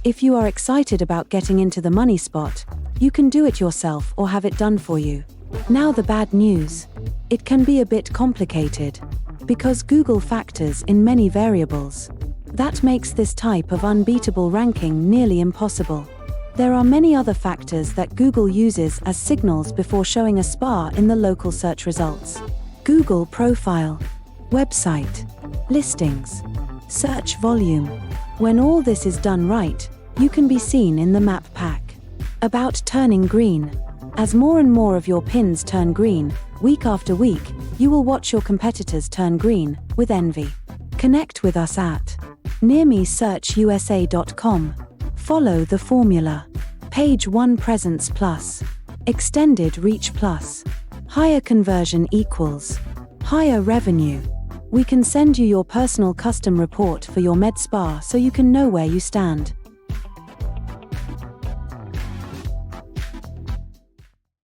If you are excited about getting into the money spot, you can do it yourself or have it done for you. Now the bad news. It can be a bit complicated, because Google factors in many variables. That makes this type of unbeatable ranking nearly impossible. There are many other factors that Google uses as signals before showing a spa in the local search results. Google profile, website, listings, search volume. When all this is done right, you can be seen in the map pack. About turning green. As more and more of your pins turn green, week after week, you will watch your competitors turn green, with envy. Connect with us at nearmesearchusa.com. Follow the formula. Page 1 presence plus. Extended reach plus. Higher conversion equals higher revenue. We can send you your personal custom report for your med spa so you can know where you stand.